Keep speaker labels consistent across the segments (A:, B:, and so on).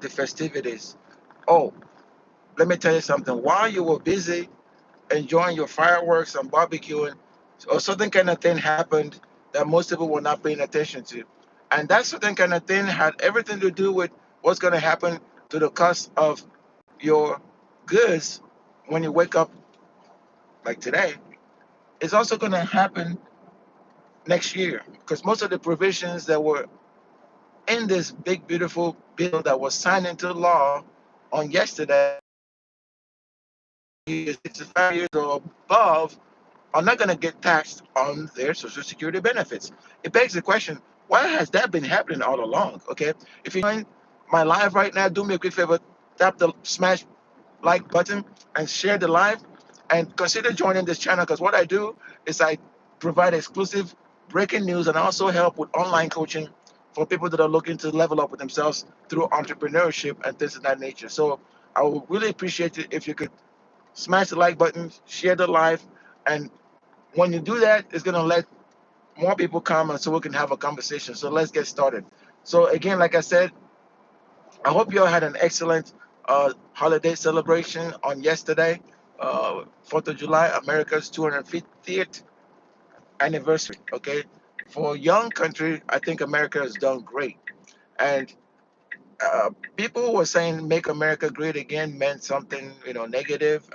A: the festivities. Oh, let me tell you something. While you were busy enjoying your fireworks and barbecuing, or certain kind of thing happened that most people were not paying attention to. And that certain kind of thing had everything to do with what's going to happen to the cost of your goods when you wake up, like today. It's also going to happen next year because most of the provisions that were in this big, beautiful bill that was signed into law on yesterday, 65 years or above, are not going to get taxed on their Social Security benefits. It begs the question, why has that been happening all along? Okay, if you join my live right now, do me a quick favor, tap the smash like button and share the live, and consider joining this channel because what I do is I provide exclusive breaking news and also help with online coaching for people that are looking to level up with themselves through entrepreneurship and things of that nature. So I would really appreciate it if you could smash the like button, share the live, and when you do that, it's gonna let more people come and so we can have a conversation. So let's get started. So again, like I said, I hope you all had an excellent holiday celebration on yesterday, 4th of July, America's 250th anniversary. Okay, for a young country, I think America has done great. And people were saying "Make America Great Again" meant something, negative.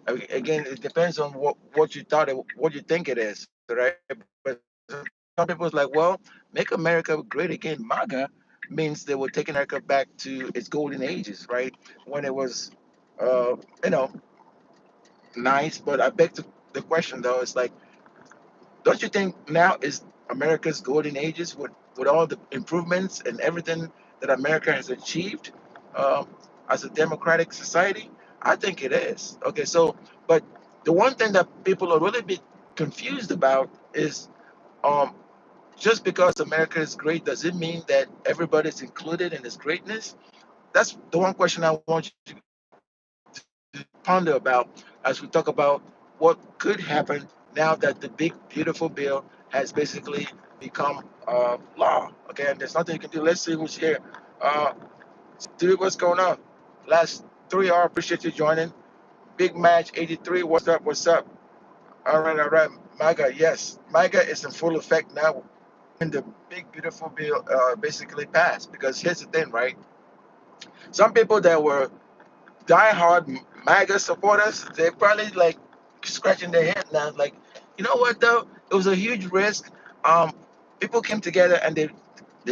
A: Again, it depends on what you thought what you think it is, right? But some people was like, well, "Make America Great Again" MAGA means they were taking America back to its golden ages, right? When it was uh you know nice. But I beg the question though, it's like, don't you think now is America's golden ages with all the improvements and everything that America has achieved um, as a democratic society? I think it is. Okay, so, but the one thing that people are really bit confused about is um, just because America is great, does it mean that everybody's included in its greatness? That's the one question I want you to ponder about as we talk about what could happen now that the big, beautiful bill has basically become law. Okay, and there's nothing you can do. Let's see who's here. Uh, dude, what's going on? Last 3 hour, appreciate you joining. Big Match 83, what's up? What's up? All right. MAGA, yes. MAGA is in full effect now when the big, beautiful bill basically passed. Because here's the thing, right? Some people that were diehard MAGA supporters, they probably like scratching their head now, like, you know what though? It was a huge risk. Um, People came together and they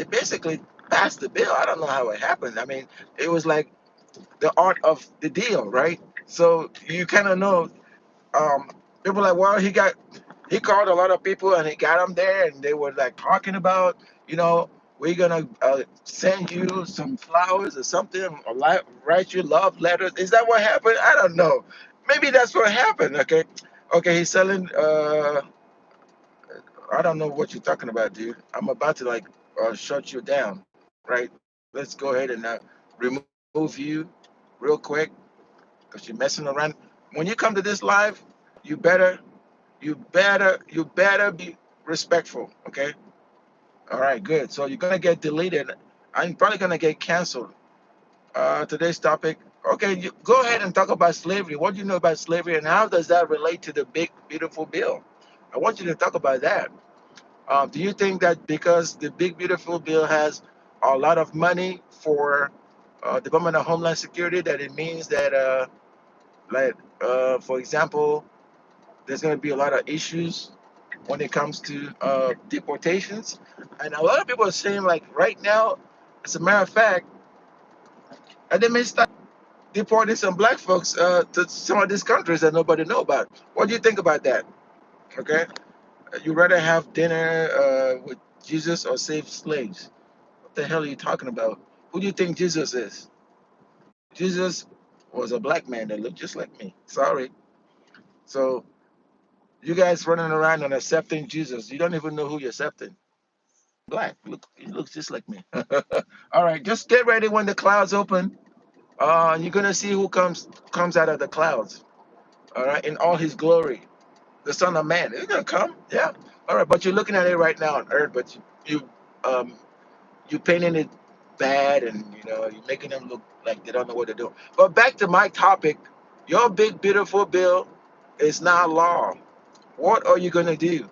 A: basically passed the bill. I don't know how it happened. I mean, it was like the art of the deal, right? So you kind of know. Um, People like, well, he called a lot of people and he got them there, and they were like talking about, you know, we're gonna send you some flowers or something, or write you love letters. Is that what happened? I don't know. Maybe that's what happened. Okay, okay. He's selling. I don't know what you're talking about, dude. I'm about to like shut you down, right? Let's go ahead and remove you real quick because you're messing around. When you come to this live, you better you better be respectful, okay? All right, good. So you're gonna get deleted. I'm probably gonna get canceled. Today's topic. Okay, you go ahead and talk about slavery. What do you know about slavery, and how does that relate to the big beautiful bill? I want you to talk about that. Do you think that because the big beautiful bill has a lot of money for Department of Homeland Security, that it means that like for example, there's going to be a lot of issues when it comes to deportations. And a lot of people are saying, like, right now, as a matter of fact, they may start deporting some black folks to some of these countries that nobody know about. What do you think about that? Okay, you rather have dinner with Jesus or save slaves? What the hell are you talking about? Who do you think Jesus is? Jesus was a black man that looked just like me. Sorry. So you guys running around and accepting Jesus, you don't even know who you're accepting. Black. Look, he looks just like me. All right, just get ready when the clouds open. You're gonna see who comes out of the clouds. All right, in all his glory, the Son of Man. He's gonna come. Yeah. All right, but you're looking at it right now on Earth, but you painting it bad, and you're making them look like they don't know what they're doing. But back to my topic, your big beautiful bill is now law. What are you gonna do?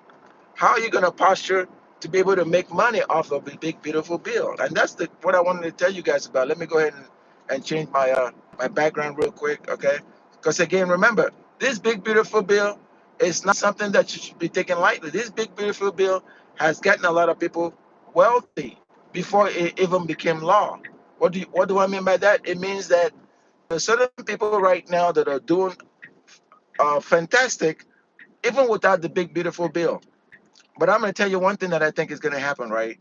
A: How are you going to posture to be able to make money off of a big beautiful bill? And that's what I wanted to tell you guys about. Let me go ahead and change my background real quick, okay? Because again, remember, this big beautiful bill is not something that you should be taken lightly. This big beautiful bill has gotten a lot of people wealthy before it even became law. What do I mean by that? It means that there's certain people right now that are doing fantastic even without the big beautiful bill. But I'm going to tell you one thing that I think is going to happen, right?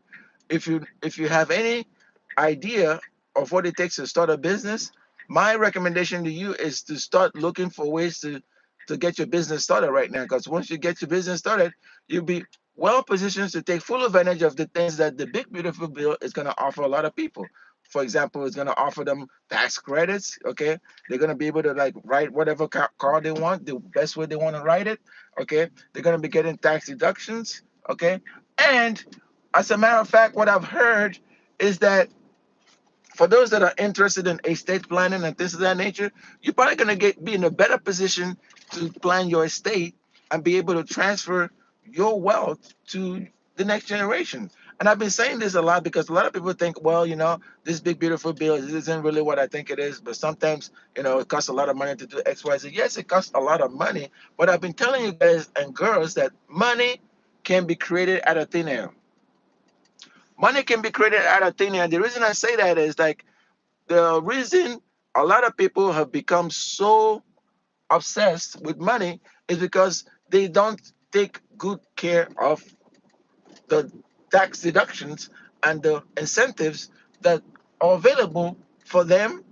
A: If you have any idea of what it takes to start a business, my recommendation to you is to start looking for ways to get your business started right now. Because once you get your business started, you'll be well positioned to take full advantage of the things that the big beautiful bill is going to offer a lot of people. For example, it's going to offer them tax credits. Okay, they're going to be able to like write whatever car they want, the best way they want to write it. Okay, they're going to be getting tax deductions. Okay, and as a matter of fact, what I've heard is that for those that are interested in estate planning and things of that nature, you're probably going to be in a better position to plan your estate and be able to transfer your wealth to the next generation. And I've been saying this a lot because a lot of people think, well, this big beautiful bill isn't really what I think it is. But sometimes, it costs a lot of money to do X, Y, Z. Yes, it costs a lot of money. But I've been telling you guys and girls that money can be created out of thin air. Money can be created out of thin air. The reason I say that is like the reason a lot of people have become so obsessed with money is because they don't take good care of the tax deductions and the incentives that are available for them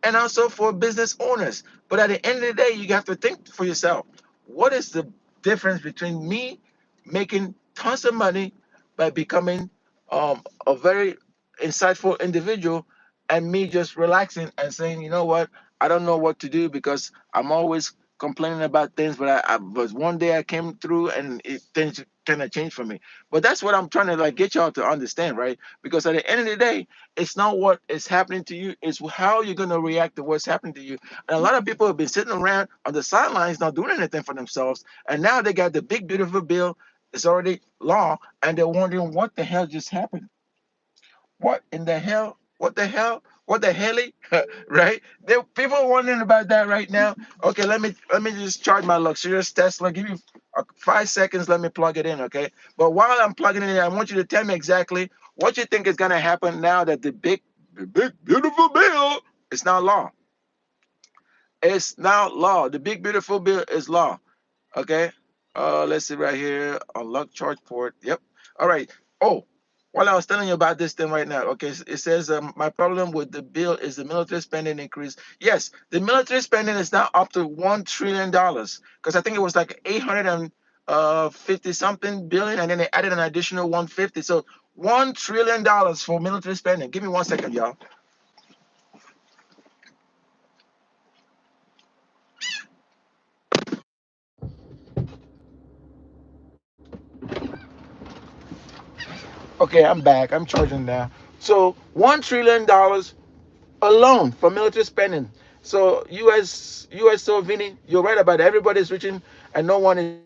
A: and also for business owners. But at the end of the day, you have to think for yourself, what is the difference between me making tons of money by becoming a very insightful individual and me just relaxing and saying, you know what, I don't know what to do because I'm always complaining about things, but I was one day I came through and things kind of changed for me. But that's what I'm trying to like get y'all to understand, right? Because at the end of the day, it's not what is happening to you, it's how you're going to react to what's happening to you. And a lot of people have been sitting around on the sidelines not doing anything for themselves, and now they got the big beautiful bill. It's already law, and they're wondering what the hell just happened. What in the hell? What the hell? What the helly? Right? There, people are wondering about that right now. Okay, let me just charge my luxurious Tesla. Give you 5 seconds. Let me plug it in. Okay. But while I'm plugging it in, I want you to tell me exactly what you think is gonna happen now that the big beautiful bill is now law. It's now law. The big beautiful bill is law. Okay. Let's see right here. Unlock charge port. Yep. All right. Oh, while I was telling you about this thing right now, okay, it says my problem with the bill is the military spending increase. Yes, the military spending is now up to $1 trillion because I think it was like 850 something billion, and then they added an additional 150. So $1 trillion for military spending. Give me 1 second, y'all. Okay, I'm back. I'm charging now. So $1 trillion alone for military spending. So US so Vinny, you're right about it. Everybody's reaching and no one is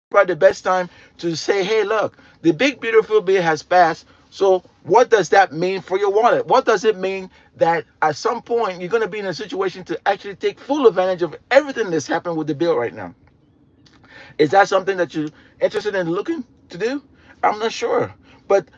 A: probably the best time to say, hey, look, the big beautiful bill has passed. So what does that mean for your wallet? What does it mean that at some point you're going to be in a situation to actually take full advantage of everything that's happened with the bill right now? Is that something that you're interested in looking to do? I'm not sure. But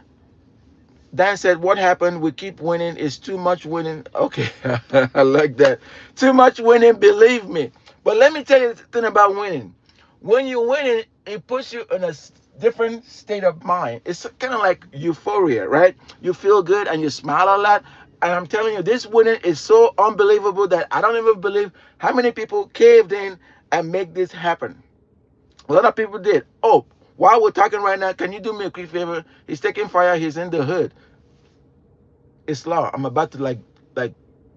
A: Dan said, what happened? We keep winning. Is too much winning. Okay, I like that. Too much winning, believe me. But let me tell you the thing about winning. When you're winning, it puts you in a different state of mind. It's kind of like euphoria, right? You feel good and you smile a lot. And I'm telling you, this winning is so unbelievable that I don't even believe how many people caved in and make this happen. A lot of people did. Oh, while we're talking right now, can you do me a quick favor? He's taking fire. He's in the hood. It's law. I'm about to like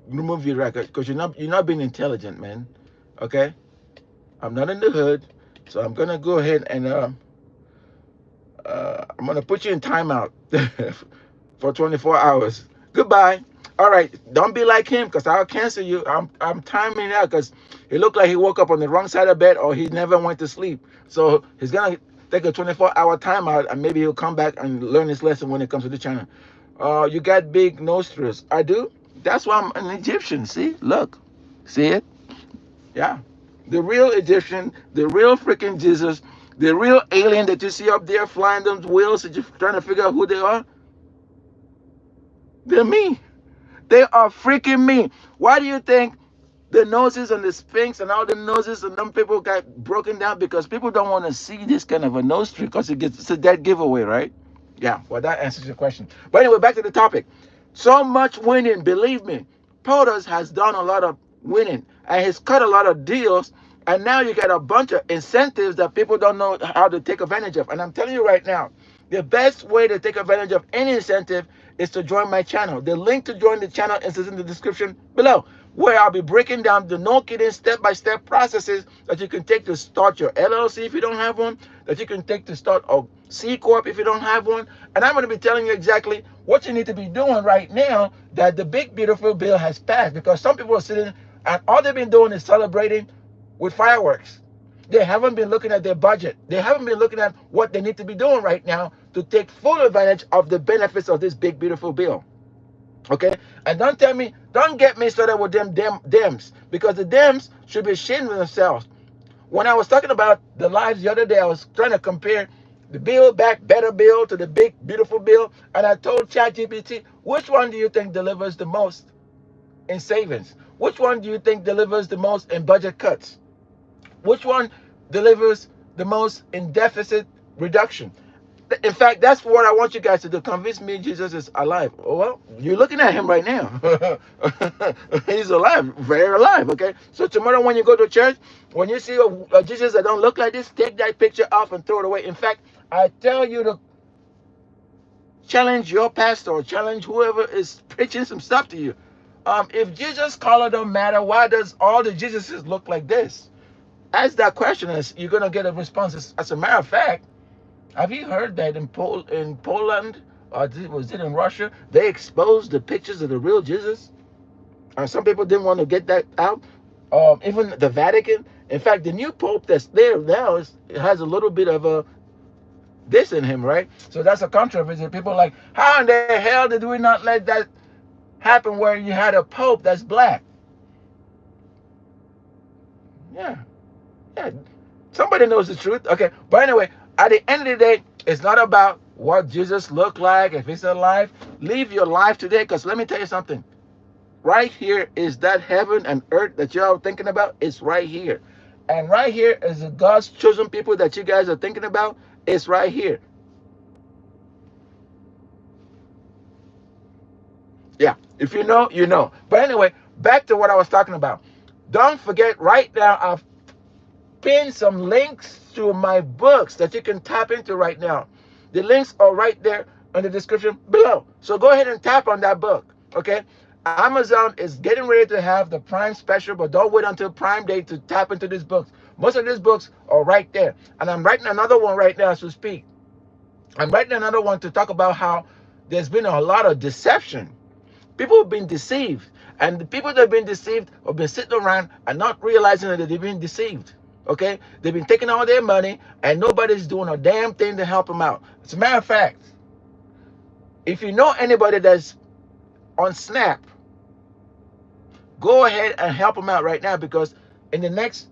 A: remove your record because you're not being intelligent, man. Okay, I'm not in the hood, so I'm gonna go ahead and I'm gonna put you in timeout for 24 hours. Goodbye. All right, don't be like him because I'll cancel you. I'm timing out because he looked like he woke up on the wrong side of bed or he never went to sleep. So he's gonna take a 24-hour timeout and maybe he'll come back and learn his lesson when it comes to the channel. You got big nostrils. I do. That's why I'm an Egyptian. See, look, see it? Yeah, the real Egyptian, the real freaking Jesus, the real alien that you see up there flying those wheels that you're trying to figure out who they are. They're me. They are freaking me. Why do you think the noses and the Sphinx and all the noses and them people got broken down? Because people don't want to see this kind of a nose trick because it's a dead giveaway, right? Yeah, well, that answers your question. But anyway, back to the topic. So much winning, believe me. POTUS has done a lot of winning and he's cut a lot of deals. And now you get a bunch of incentives that people don't know how to take advantage of. And I'm telling you right now, the best way to take advantage of any incentive is to join my channel. The link to join the channel is in the description below, where I'll be breaking down the no kidding step-by-step processes that you can take to start your LLC if you don't have one, that you can take to start a C Corp if you don't have one. And I'm going to be telling you exactly what you need to be doing right now that the big, beautiful bill has passed. Because some people are sitting and all they've been doing is celebrating with fireworks. They haven't been looking at their budget. They haven't been looking at what they need to be doing right now to take full advantage of the benefits of this big, beautiful bill. Okay? And don't get me started with them Dems, because the Dems should be ashamed of themselves. When I was talking about the lives the other day, I was trying to compare the Build Back Better bill to the big, beautiful bill, and I told ChatGPT, which one do you think delivers the most in savings? Which one do you think delivers the most in budget cuts? Which one delivers the most in deficit reduction? In fact, that's what I want you guys to do. Convince me Jesus is alive. Oh, well, you're looking at him right now. He's alive, very alive, okay? So tomorrow when you go to church, when you see a Jesus that don't look like this, take that picture off and throw it away. In fact, I tell you to challenge your pastor or challenge whoever is preaching some stuff to you. If Jesus' color don't matter, why does all the Jesuses look like this? Ask that question and you're going to get a response. As a matter of fact, have you heard that in Poland, or was it in Russia, they exposed the pictures of the real Jesus? And some people didn't want to get that out. Even the Vatican. In fact, the new Pope that's there now has a little bit of a this in him, right? So that's a controversy. People are like, how in the hell did we not let that happen where you had a Pope that's black? Yeah. Yeah, somebody knows the truth. Okay, but anyway, at the end of the day, it's not about what Jesus looked like, if he's alive. Live your life today, because let me tell you something. Right here is that heaven and earth that y'all thinking about. It's right here. And right here is the God's chosen people that you guys are thinking about. It's right here. Yeah, if you know, you know. But anyway, back to what I was talking about. Don't forget, right now, I've pin some links to my books that you can tap into right now. The links are right there in the description below. So go ahead and tap on that book, okay? Amazon is getting ready to have the Prime special, but don't wait until Prime Day to tap into these books. Most of these books are right there. And I'm writing another one right now as we speak. I'm writing another one to talk about how there's been a lot of deception. People have been deceived. And the people that have been deceived have been sitting around and not realizing that they've been deceived. Okay, they've been taking all their money and nobody's doing a damn thing to help them out. As a matter of fact, if you know anybody that's on Snap, go ahead and help them out right now, because in the next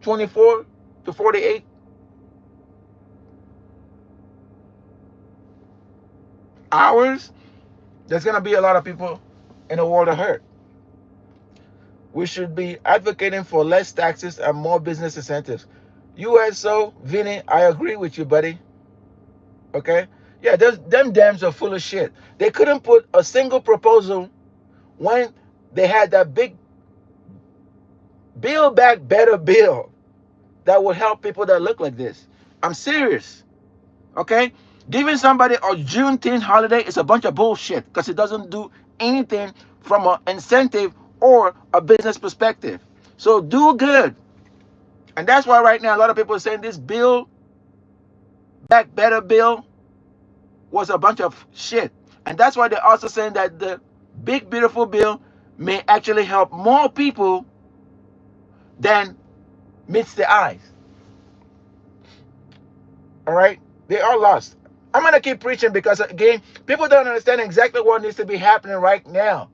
A: 24 to 48 hours, there's going to be a lot of people in a world of hurt. We should be advocating for less taxes and more business incentives. USO, Vinny, I agree with you, buddy. Okay? Yeah, them dams are full of shit. They couldn't put a single proposal when they had that big Build Back Better bill that would help people that look like this. I'm serious. Okay? Giving somebody a Juneteenth holiday is a bunch of bullshit, because it doesn't do anything from an incentive or a business perspective. So do good. And that's why right now a lot of people are saying this Build Back Better bill was a bunch of shit. And that's why they're also saying that the big beautiful bill may actually help more people than meets the eyes. All right? They are lost. I'm going to keep preaching because, again, people don't understand exactly what needs to be happening right now.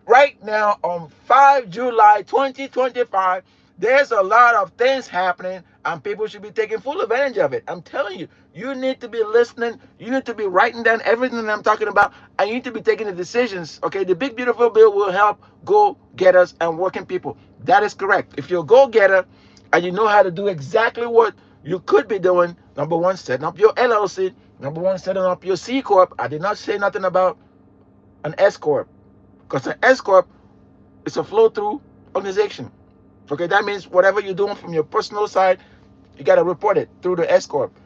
A: Right now, on 5 July 2025, there's a lot of things happening, and people should be taking full advantage of it. I'm telling you, you need to be listening. You need to be writing down everything that I'm talking about, and you need to be taking the decisions. Okay, the big beautiful bill will help go-getters and working people. That is correct. If you're a go-getter and you know how to do exactly what you could be doing, number one, setting up your LLC. Number one, setting up your C Corp. I did not say nothing about an S Corp, because an S Corp is a flow-through organization. Okay, that means whatever you're doing from your personal side, you got to report it through the S Corp.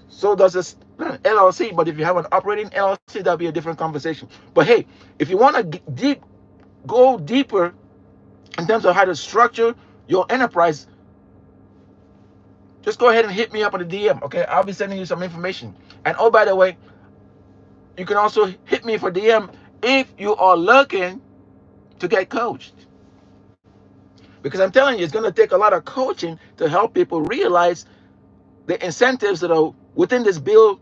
A: So does this LLC, but if you have an operating LLC, that'll be a different conversation. But hey, if you want to go deeper in terms of how to structure your enterprise, just go ahead and hit me up on the DM. Okay, I'll be sending you some information. And oh, by the way, you can also hit me for DM if you are looking to get coached. Because I'm telling you, it's going to take a lot of coaching to help people realize the incentives that are within this bill,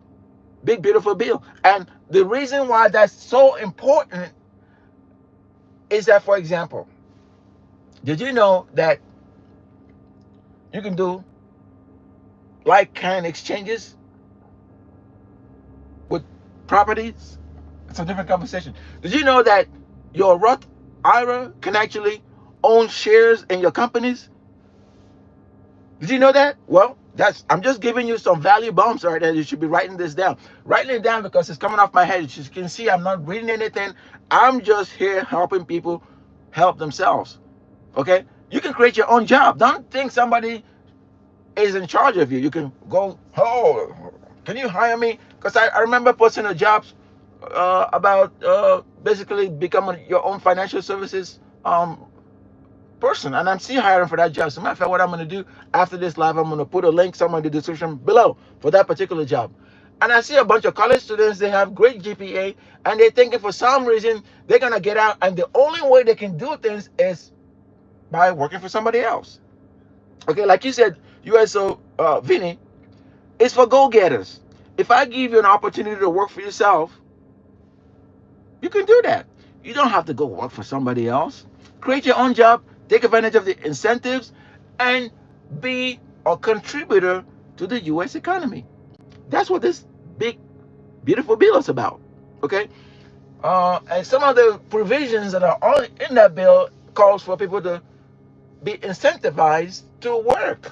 A: big, beautiful bill. And the reason why that's so important is that, for example, did you know that you can do like-kind exchanges with properties? It's a different conversation. Did you know that your Roth IRA can actually own shares in your companies? Did you know that? Well, I'm just giving you some value bombs right there. You should be writing this down. Writing it down because it's coming off my head. As you can see, I'm not reading anything. I'm just here helping people help themselves. Okay? You can create your own job. Don't think somebody is in charge of you. You can go, oh, can you hire me? Because I remember posting a job about basically becoming your own financial services person, and I'm still hiring for that job. As a matter of fact, what I'm going to do after this live, I'm going to put a link somewhere in the description below for that particular job. And I see a bunch of college students, they have great GPA, and they're thinking for some reason they're going to get out, and the only way they can do things is by working for somebody else. Okay, like you said, USO Vinny, it's for go-getters. If I give you an opportunity to work for yourself, you can do that. You don't have to go work for somebody else. Create your own job, take advantage of the incentives, and be a contributor to the U.S. economy. That's what this big, beautiful bill is about. Okay? And some of the provisions that are in that bill calls for people to be incentivized to work.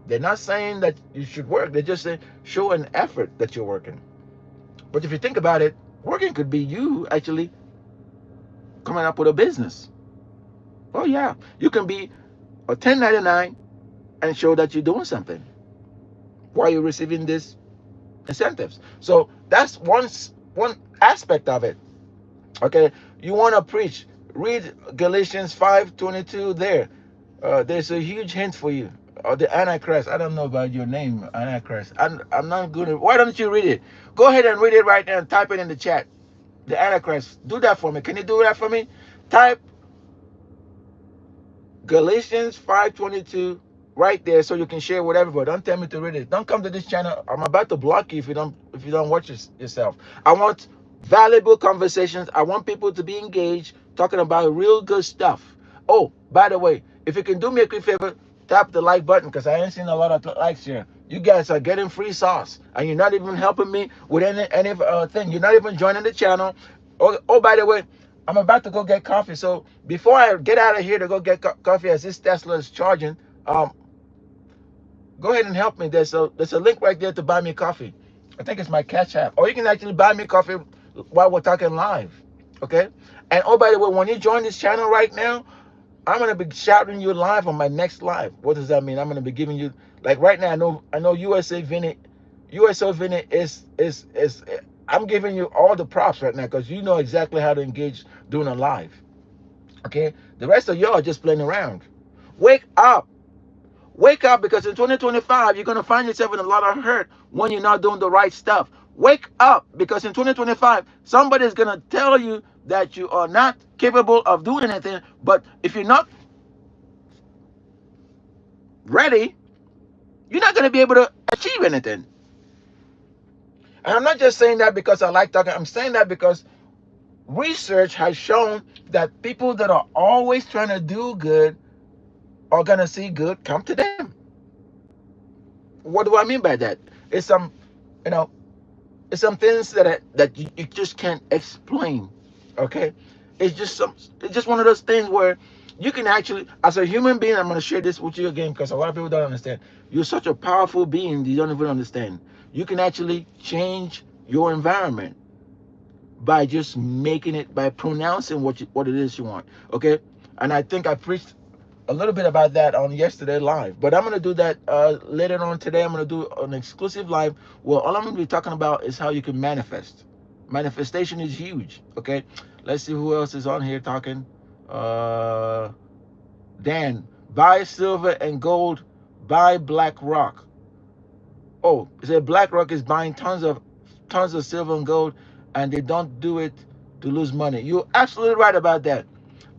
A: They're not saying that you should work. They're just saying show an effort that you're working. But if you think about it, working could be you actually coming up with a business. Oh yeah, you can be a 1099 and show that you're doing something while you're receiving these incentives. So that's one aspect of it. Okay, you want to preach, read Galatians 5:22 there. There's a huge hint for you. The Antichrist. I don't know about your name, Antichrist. I'm not good at. Why don't you read it? Go ahead and read it right now and type it in the chat. The Antichrist. Do that for me. Can you do that for me? Type Galatians 5:22 right there so you can share with everybody. Don't tell me to read it. Don't come to this channel. I'm about to block you if you don't watch yourself. I want valuable conversations. I want people to be engaged, talking about real good stuff. Oh, by the way, if you can do me a quick favor, tap the like button because I ain't seen a lot of likes here. You guys are getting free sauce, and you're not even helping me with any thing. You're not even joining the channel. Oh, by the way, I'm about to go get coffee. So before I get out of here to go get coffee, as this Tesla is charging, go ahead and help me. There's a link right there to buy me coffee. I think it's my Cash App. Or you can actually buy me coffee while we're talking live. Okay? And oh, by the way, when you join this channel right now, I'm gonna be shouting you live on my next live. What does that mean? I'm gonna be giving you, like right now, I know USO Vinny is I'm giving you all the props right now because you know exactly how to engage doing a live. Okay? The rest of y'all are just playing around. Wake up. Wake up, because in 2025, you're going to find yourself in a lot of hurt when you're not doing the right stuff. Wake up, because in 2025, somebody is going to tell you that you are not capable of doing anything. But if you're not ready, you're not going to be able to achieve anything. And I'm not just saying that because I like talking. I'm saying that because research has shown that people that are always trying to do good are going to see good come to them. What do I mean by that? It's some, you know, it's some things that you just can't explain. Okay, it's just one of those things where you can actually, as a human being, I'm going to share this with you again because a lot of people don't understand. You're such a powerful being, you don't even understand. You can actually change your environment by just making it, by pronouncing what it is you want. Okay, and I think I preached a little bit about that on yesterday live, but I'm going to do that later on today. I'm going to do an exclusive live where all I'm going to be talking about is how you can manifest. Manifestation is huge. Okay, let's see who else is on here talking. uh Dan, buy silver and gold, buy black rock. Oh, it said BlackRock is buying tons of silver and gold, and they don't do it to lose money. You're absolutely right about that.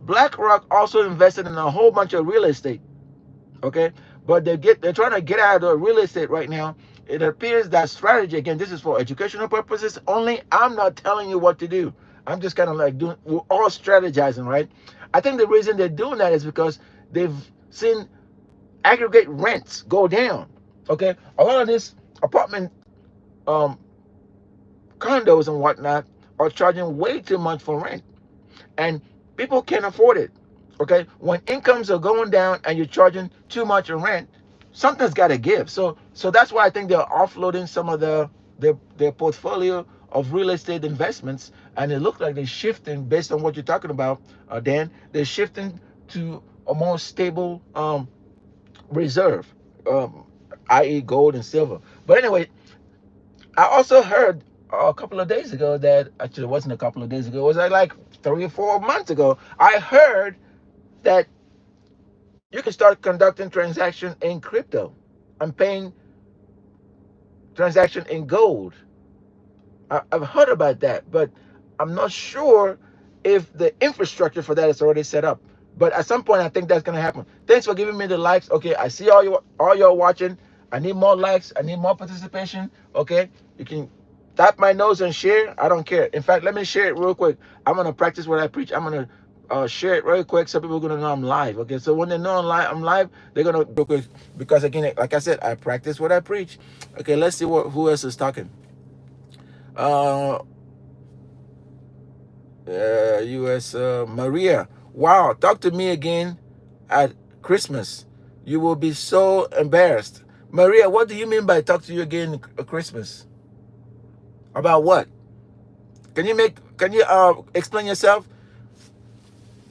A: BlackRock also invested in a whole bunch of real estate. Okay, but they're trying to get out of the real estate right now. It appears that strategy, again, this is for educational purposes only. I'm not telling you what to do. I'm just kind of like doing, we're all strategizing, right? I think the reason they're doing that is because they've seen aggregate rents go down. Okay, a lot of this apartment um condos and whatnot are charging way too much for rent, and people can't afford it. Okay, when incomes are going down and you're charging too much in rent, something's got to give. So that's why I think they're offloading some of their portfolio of real estate investments, and it looks like they're shifting based on what you're talking about, Dan. They're shifting to a more stable reserve, um, i.e., gold and silver. But anyway, I also heard a couple of days ago that, actually it wasn't a couple of days ago, it was like 3 or 4 months ago, I heard that you can start conducting transaction in crypto and paying transaction in gold. I've heard about that, but I'm not sure if the infrastructure for that is already set up. But at some point, I think that's gonna happen. Thanks for giving me the likes. Okay, I see all y'all watching. I need more likes. I need more participation. Okay, you can tap my nose and share. I don't care. In fact, let me share it real quick. I'm gonna practice what I preach. I'm gonna share it real quick so people are gonna know I'm live. Okay, so when they know I'm live, they're gonna real quick, because again, like I said, I practice what I preach. Okay, let's see who else is talking. Uh, U.S. Maria. Wow, talk to me again at Christmas. You will be so embarrassed. Maria, what do you mean by talk to you again at Christmas? About what? Can you explain yourself?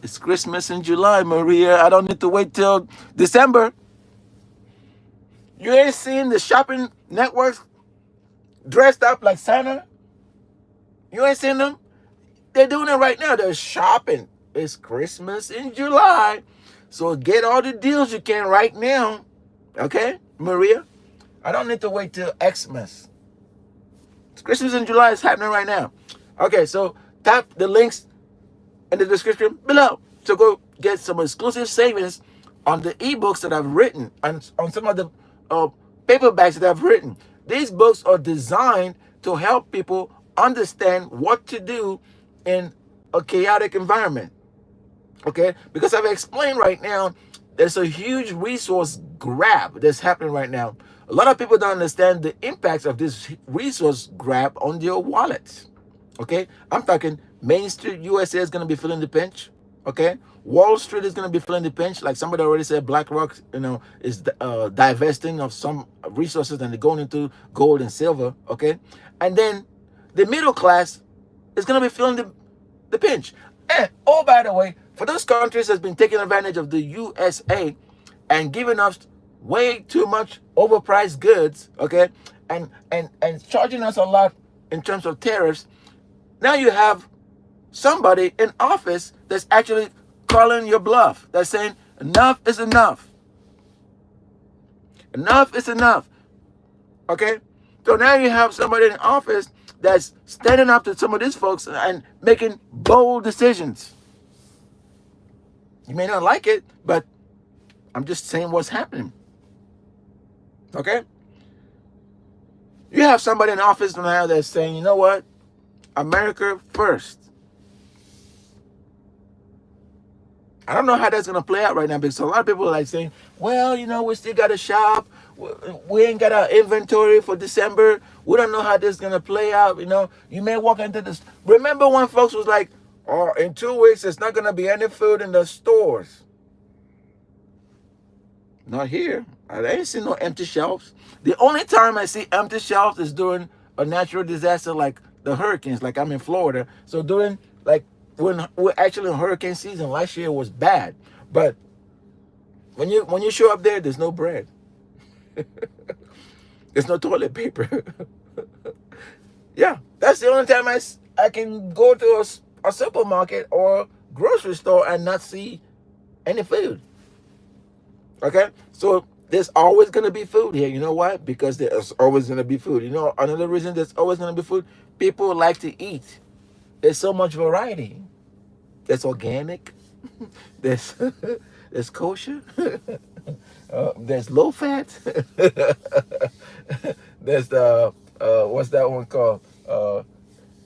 A: It's Christmas in July, Maria. I don't need to wait till December. You ain't seen the shopping networks dressed up like Santa? You ain't seen them? They're doing it right now. They're shopping. It's Christmas in July. So get all the deals you can right now. Okay, Maria? I don't need to wait till Xmas. It's Christmas in July is happening right now. Okay, so tap the links in the description below to go get some exclusive savings on the ebooks that I've written and on some of the paperbacks that I've written. These books are designed to help people understand what to do in a chaotic environment. Okay, because I've explained right now, there's a huge resource grab that's happening right now. A lot of people don't understand the impacts of this resource grab on their wallets. Okay, I'm talking Main Street USA is going to be feeling the pinch. Okay, Wall Street is going to be feeling the pinch. Like somebody already said, BlackRock, is divesting of some resources and they're going into gold and silver. Okay, and then the middle class is going to be feeling the pinch. And oh, by the way, for those countries that's been taking advantage of the USA and giving us way too much overpriced goods, okay, and charging us a lot in terms of tariffs, now you have somebody in office that's actually calling your bluff. That's saying enough is enough. Enough is enough. Okay? So now you have somebody in office that's standing up to some of these folks and making bold decisions. You may not like it, but I'm just saying what's happening. Okay? You have somebody in office now that's saying, you know what? America first. I don't know how that's going to play out right now because a lot of people are like saying, well, we still got to shop. We ain't got our inventory for December. We don't know how this is going to play out. You may walk into this. Remember when folks was like, oh, in 2 weeks, there's not going to be any food in the stores. Not here. I ain't seen no empty shelves. The only time I see empty shelves is during a natural disaster like the hurricanes, like I'm in Florida. So during, like, when we're actually in hurricane season, last year was bad. But when you show up there, there's no bread. There's no toilet paper. Yeah, that's the only time I can go to a supermarket or grocery store and not see any food. Okay, so there's always going to be food here. You know why? Because there's always going to be food. Another reason there's always going to be food, people like to eat. There's so much variety. There's organic. There's there's kosher. There's low fat. There's the what's that one called?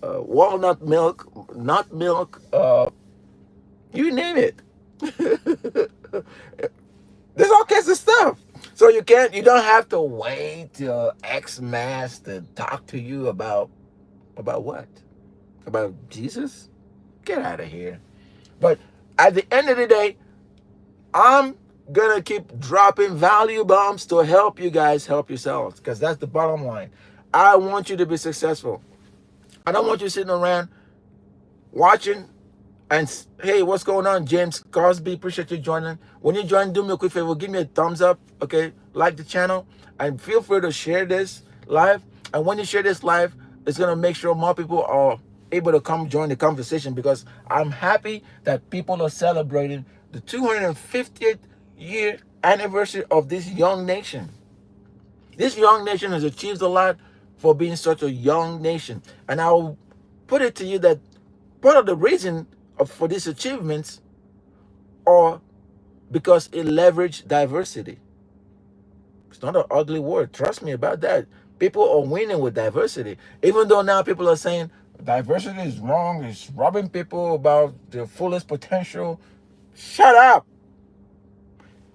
A: Walnut milk, nut milk. You name it. There's all kinds of stuff. So you don't have to wait till Xmas to talk to you about what? About Jesus? Get out of here. But at the end of the day, I'm going to keep dropping value bombs to help you guys help yourselves, because that's the bottom line. I want you to be successful. I don't want you sitting around watching and, hey, what's going on, James Cosby? Appreciate you joining. When you join, do me a quick favor. Give me a thumbs up, okay? Like the channel. And feel free to share this live. And when you share this live, it's going to make sure more people are able to come join the conversation, because I'm happy that people are celebrating the 250th year anniversary of this young nation. This young nation has achieved a lot for being such a young nation. And I'll put it to you that part of the reason for these achievements are because it leveraged diversity. It's not an ugly word. Trust me about that. People are winning with diversity. Even though now people are saying diversity is wrong, it's robbing people about their fullest potential. Shut up.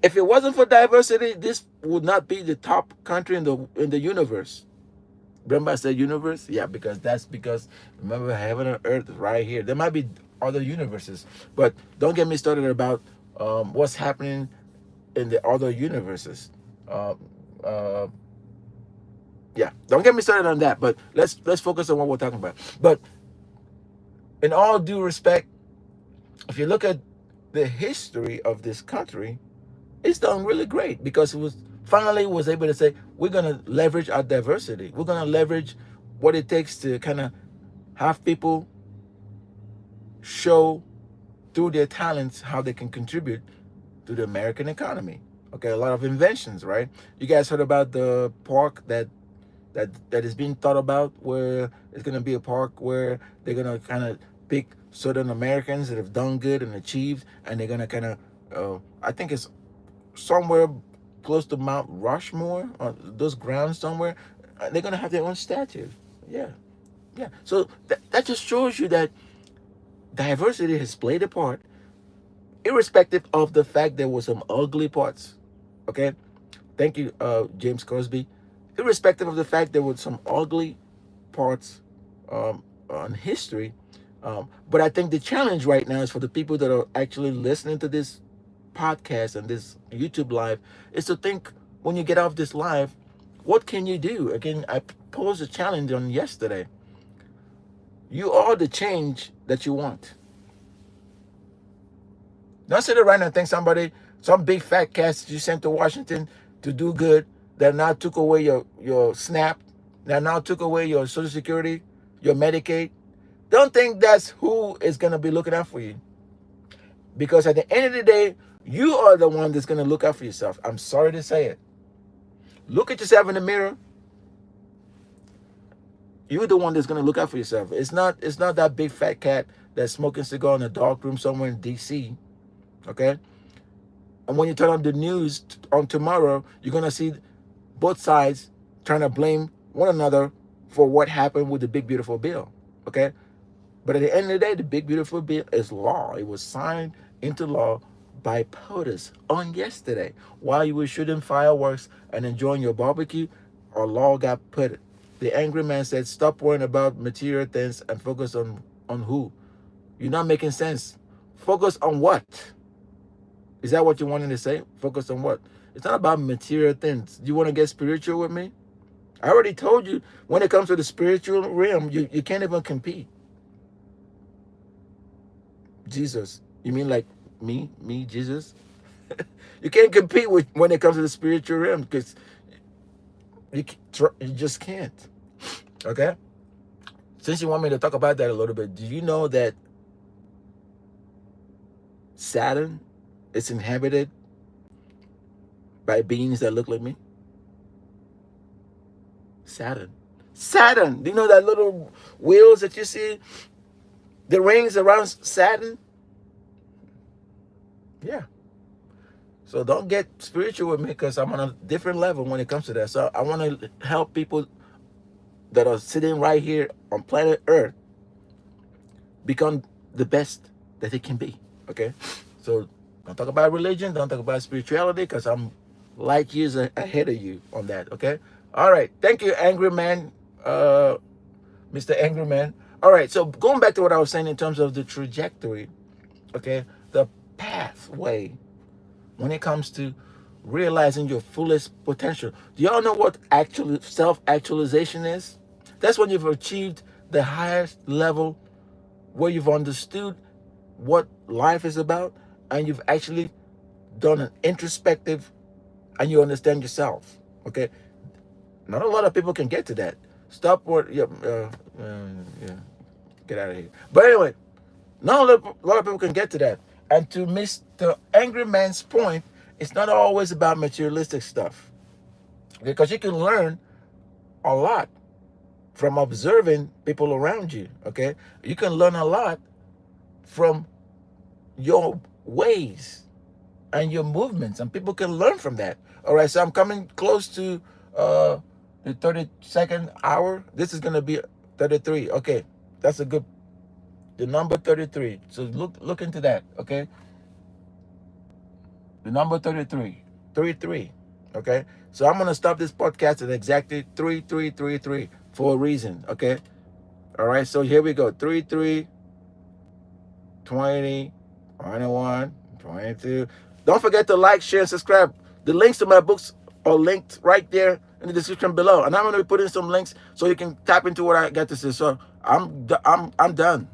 A: If it wasn't for diversity, this would not be the top country in the universe. Remember I said universe? Yeah, because remember, heaven and earth is right here. There might be other universes, but don't get me started about what's happening in the other universes. Yeah, don't get me started on that. But let's focus on what we're talking about. But in all due respect, if you look at the history of this country, it's done really great, because it was able to say, we're going to leverage our diversity. We're going to leverage what it takes to kind of have people show through their talents how they can contribute to the American economy. Okay, a lot of inventions, right? You guys heard about the park that is being thought about, where it's going to be a park where they're going to kind of pick certain Americans that have done good and achieved, and they're going to kind of, I think it's somewhere close to Mount Rushmore, or those grounds somewhere. They're going to have their own statue. Yeah. So that just shows you that diversity has played a part, irrespective of the fact there were some ugly parts. Okay? Thank you, James Cosby. Irrespective of the fact there were some ugly parts on history. But I think the challenge right now is for the people that are actually listening to this podcast and this YouTube live, is to think, when you get off this live, what can you do? Again, I posed a challenge on yesterday. You are the change that you want. Don't sit around and think some big fat cats that you sent to Washington to do good, that now took away your SNAP, that now took away your Social Security, your Medicaid. Don't think that's who is going to be looking out for you. Because at the end of the day, you are the one that's going to look out for yourself. I'm sorry to say it. Look at yourself in the mirror. You're the one that's gonna look out for yourself. It's not that big fat cat that's smoking cigar in a dark room somewhere in DC. Okay? And when you turn on the news on tomorrow, you're gonna see both sides trying to blame one another for what happened with the big beautiful bill. Okay? But at the end of the day, the big beautiful bill is law. It was signed into law by POTUS on yesterday. While you were shooting fireworks and enjoying your barbecue, a law got put. The angry man said, stop worrying about material things and focus on who? You're not making sense. Focus on what? Is that what you wanted to say? Focus on what? It's not about material things. Do you want to get spiritual with me? I already told you, when it comes to the spiritual realm, you can't even compete. Jesus. You mean like me, Jesus? You can't compete with when it comes to the spiritual realm because you just can't. Okay? Since you want me to talk about that a little bit, do you know that Saturn is inhabited by beings that look like me? Saturn. Saturn. Do you know that little wheels that you see? The rings around Saturn? Yeah. So don't get spiritual with me because I'm on a different level when it comes to that. So I want to help people that are sitting right here on planet Earth become the best that they can be. Okay? So don't talk about religion. Don't talk about spirituality because I'm light years ahead of you on that. Okay? All right. Thank you, Angry Man. Mr. Angry Man. All right. So going back to what I was saying in terms of the trajectory. Okay? The pathway when it comes to realizing your fullest potential. Do y'all know what actually self-actualization is? That's when you've achieved the highest level where you've understood what life is about and you've actually done an introspective and you understand yourself. Okay? Not a lot of people can get to that. Stop what yeah, get out of here. But anyway, not a lot of people can get to that. And to Mr. Angry Man's point, it's not always about materialistic stuff. Because you can learn a lot from observing people around you. Okay? You can learn a lot from your ways and your movements, and people can learn from that. All right, so I'm coming close to the 32nd hour. This is going to be 33. Okay, that's a good, the number 33. So look into that, okay? The number 33, 33, okay? So I'm going to stop this podcast at exactly 3333 for a reason, okay? All right, so here we go. 33, 20, 21, 22. Don't forget to like, share, and subscribe. The links to my books are linked right there in the description below. And I'm going to be putting some links so you can tap into what I got to say. So I'm done.